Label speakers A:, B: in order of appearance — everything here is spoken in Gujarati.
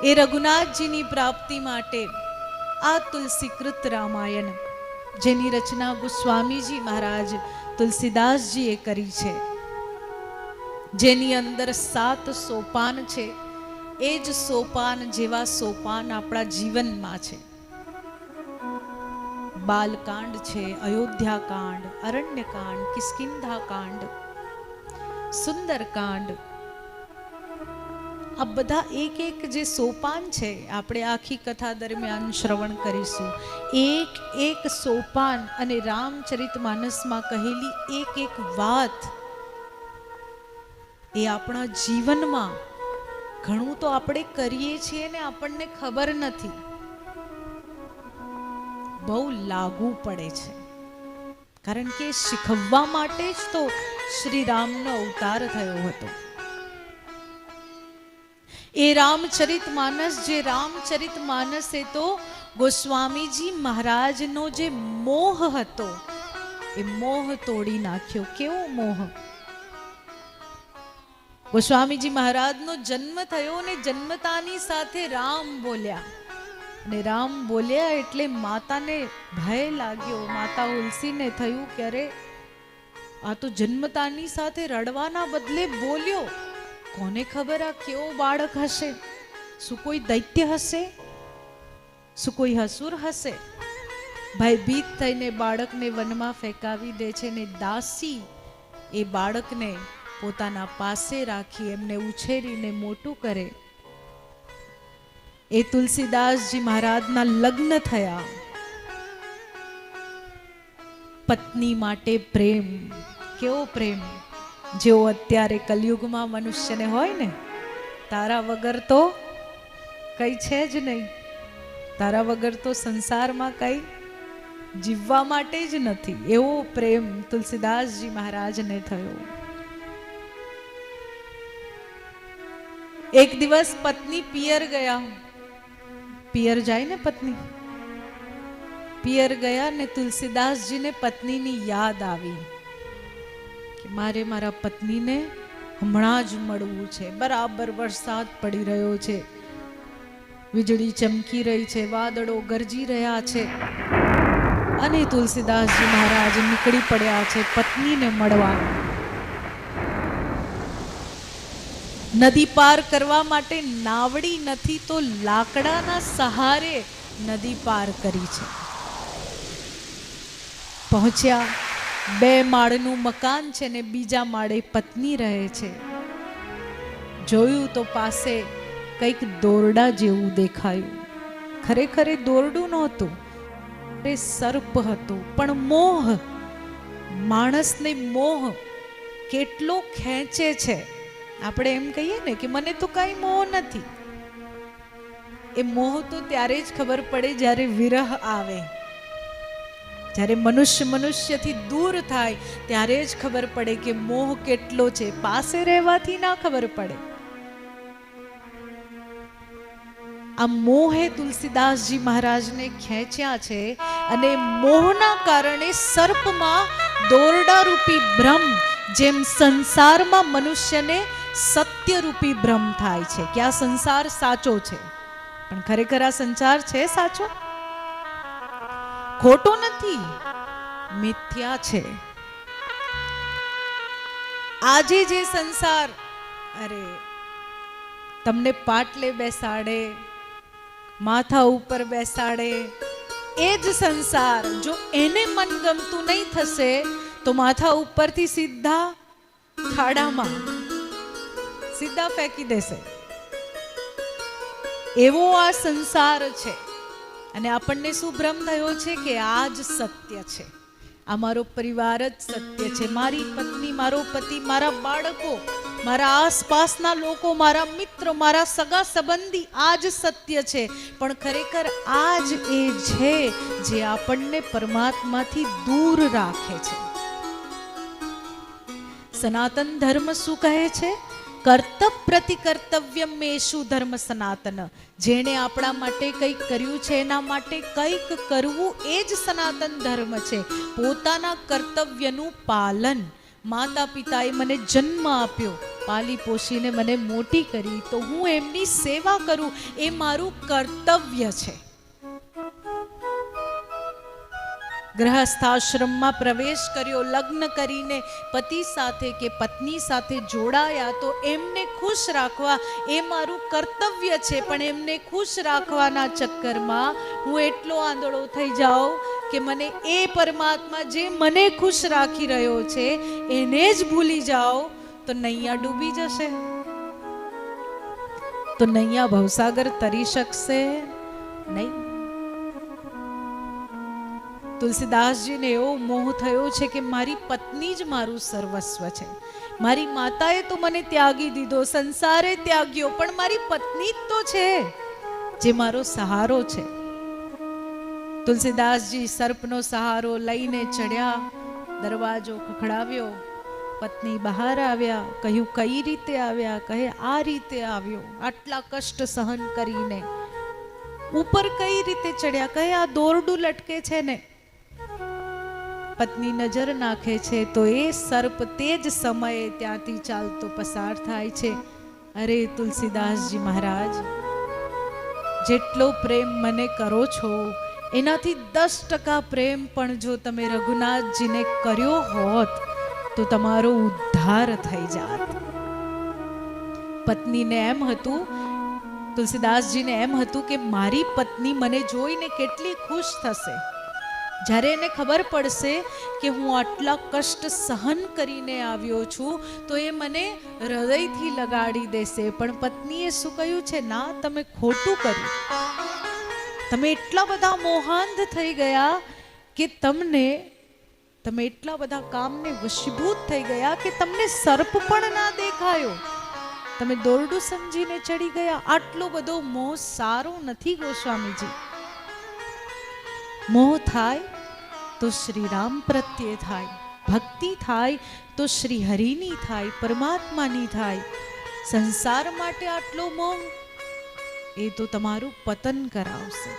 A: એ રઘુનાથજીની પ્રાપ્તિ માટે આ તુલસીકૃત રામાયણ, જેની રચના ગોસ્વામીજી મહારાજ તુલસીદાસજીએ કરી છે, જેની અંદર 7 સોપાન છે, એ જ સોપાન જેવા સોપાન આપણા જીવનમાં છે. બાલકાંડ છે, અયોધ્યાકાંડ, અરણ્યકાંડ, કિષ્કિંધાકાંડ, સુંદરકાંડ, આ બધા એક એક જે સોપાન છે, આપણે આખી કથા દરમિયાન શ્રવણ કરીશું. એક એક સોપાન અને રામચરિતમાનસમાં કહેલી એક એક વાત એ આપણા જીવનમાં ઘણું તો આપણે કરીએ છીએ ને આપણને ખબર નથી, બહુ લાગુ પડે છે. કારણ કે શીખવવા માટે જ તો શ્રી રામનો અવતાર થયો હતો. એ રામચરિતમાનસ, જે રામચરિતમાનસ એ તો ગોસ્વામીજી મહારાજનો જે મોહ હતો, એ મોહ તોડી નાખ્યો. કેવો મોહ! ગોસ્વામીજી મહારાજનો જન્મ થયો ને જન્મતાની સાથે રામ બોલ્યા, અને રામ બોલ્યા એટલે માતાને ભય લાગ્યો. માતા ઉલસીને થયું કે અરે, આ તો જન્મતાની સાથે રડવાના બદલે બોલ્યો. કોને ખબર આ કેવો બાળક હશે? શું કોઈ દૈત્ય હશે? શું કોઈ હસુર હશે? ભયભીત થઈને બાળકને વનમાં ફેંકાવી દે છે ને દાસી એ બાળકને પોતાના પાસે રાખી એમને ઉછેરીને મોટું કરે. એ તુલસીદાસજી મહારાજના લગ્ન થયા. પત્ની માટે પ્રેમ, કેવો પ્રેમ! જેવો અત્યારે કલયુગમાં મનુષ્યને હોય ને, તારા વગર તો કઈ છે જ નહીં, તારા વગર તો સંસારમાં કઈ જીવવા માટે જ નથી, એવો પ્રેમ તુલસીદાસજી મહારાજને થયો. એક દિવસ પત્ની પિયર ગયા. પિયર જાય ને પત્ની, પિયર ગયા ને તુલસીદાસજીને પત્નીની યાદ આવી કે મારે મારા પત્નીને હમણાં જ મળવું છે. બરાબર વરસાદ પડી રહ્યો છે, વીજળી ચમકી રહી છે, વાદળો ગરજી રહ્યા છે, અને તુલસીદાસજી મહારાજ નીકળી પડ્યા છે પત્નીને મળવા. નદી પાર કરવા માટે નાવડી નથી તો લાકડાના સહારે નદી પાર કરી છે. પહોંચ્યા, 2 માળનું મકાન છે ને બીજા માળે પત્ની રહે છે. જોયું તો પાસે કંઈક દોરડા જેવું દેખાયું. ખરેખર દોરડું નહોતું, એ સર્પ હતું. પણ મોહ, માણસને મોહ કેટલો ખેંચે છે. આપણે એમ કહીએ ને કે મને તો કઈ મોહ નથી. એ મોહ તો ત્યારે જ ખબર પડે જ્યારે વિરહ આવે, જ્યારે મનુષ્યથી દૂર થાય ત્યારે જ ખબર પડે કે મોહ કેટલો છે. પાસે રહેવાથી ના ખબર પડે. આ મોહે તુલસીદાસજી મહારાજને ખેંચ્યા છે, અને મોહના કારણે સર્પમાં દોરડારૂપી ભ્રમ, જેમ સંસારમાં મનુષ્યને સત્યરૂપી ભ્રમ થાય છે કે આ સંસાર સાચો છે, પણ ખરેખર આ સંસાર છે સાચો? ખોટો નથી, મિથ્યા છે. આજે જે સંસાર, અરે તમને પાટલે બેસાડે, માથા ઉપર બેસાડે, એ જ સંસાર જો એને મનગમતું નહીં થશે તો માથા ઉપરથી સીધા ખાડામાં સીધા ફેંકી દેશે. એવો આ સંસાર છે. અને આપણને શું ભ્રમ થયો છે કે આ જ સત્ય છે, આ મારો પરિવાર જ સત્ય છે, મારી પત્ની, મારો પતિ, મારા બાળકો, મારા આસપાસના લોકો, મારા મિત્ર, મારા સગા સંબંધી, આ જ સત્ય છે. પણ ખરેખર આ જ એ છે જે આપણને પરમાત્માથી દૂર રાખે છે. સનાતન ધર્મ શું કહે છે? કર્તવ્ય પ્રતિકર્તવ્યમ મેષુ ધર્મ સનાતન. જેણે આપણા માટે કંઈક કર્યું છે એના માટે કંઈક કરવું, એ જ સનાતન ધર્મ છે. પોતાના કર્તવ્યનું પાલન, માતા પિતાએ મને જન્મ આપ્યો, પાલી પોષીને મને મોટી કરી, તો હું એમની સેવા કરું એ મારું કર્તવ્ય છે. ગ્રહસ્થાશ્રમમાં પ્રવેશ કર્યો, લગ્ન કરીને પતિ સાથે કે પત્ની સાથે જોડાયા, તો એમને ખુશ રાખવા એ મારું કર્તવ્ય છે. પણ એમને ખુશ રાખવાના ચક્કરમાં હું એટલો આંધળો થઈ જાઉં કે મને એ પરમાત્મા જે મને ખુશ રાખી રહ્યો છે એને જ ભૂલી જાઓ, તો નૈયા ડૂબી જશે. તો નૈયા ભવસાગર તરી શકશે નહીં. તુલસીદાસજીને એવો મોહ થયો છે કે મારી પત્ની જ મારું સર્વસ્વ છે. મારી માતાએ તો મને ત્યાગી દીધો, સંસારે ત્યાગ્યો, પણ મારી પત્ની જ તો છે જે મારો સહારો છે. તુલસીદાસજી સર્પનો સહારો લઈને ચડ્યા, દરવાજો ખખડાવ્યો, પત્ની બહાર આવ્યા, કહ્યું કઈ રીતે આવ્યા? કહે આ રીતે આવ્યો, આટલા કષ્ટ સહન કરીને. ઉપર કઈ રીતે ચડ્યા? કહે આ દોરડું લટકે છે ને. પત્ની નજર નાખે છે તો એ સર્પ તે જ સમયે ત્યાંથી ચાલતો પસાર થાય છે. અરે તુલસીદાસજી મહારાજ, જેટલો પ્રેમ મને કરો છો એનાથી 10% પ્રેમ પણ જો તમે રઘુનાથજીને કર્યો હોત તો તમારો ઉદ્ધાર થઈ જાત. પત્નીને એમ હતું, તુલસીદાસજીને એમ હતું કે મારી પત્ની મને જોઈને કેટલી ખુશ થશે. જ્યારે એને ખબર પડશે કે હું આટલા કષ્ટ સહન કરીને આવ્યો છું તો એ મને હૃદયથી લગાડી દેશે. પણ પત્નીએ શું કહ્યું છે? ના, તમે ખોટું કર્યું. તમે એટલા બધા મોહાંધ થઈ ગયા કે તમે એટલા બધા કામને વશીભૂત થઈ ગયા કે તમને સર્પ પણ ના દેખાયો. તમે દોરડું સમજીને ચડી ગયા. આટલો બધો મોહ સારો નથી ગોસ્વામીજી. મોહ થાય તો શ્રી રામ પ્રત્યે થાય, ભક્તિ થાય તો શ્રી હરિની થાય, પરમાત્માની થાય. સંસાર માટે આટલો મોહ, એ તો તમારું પતન કરાવશે.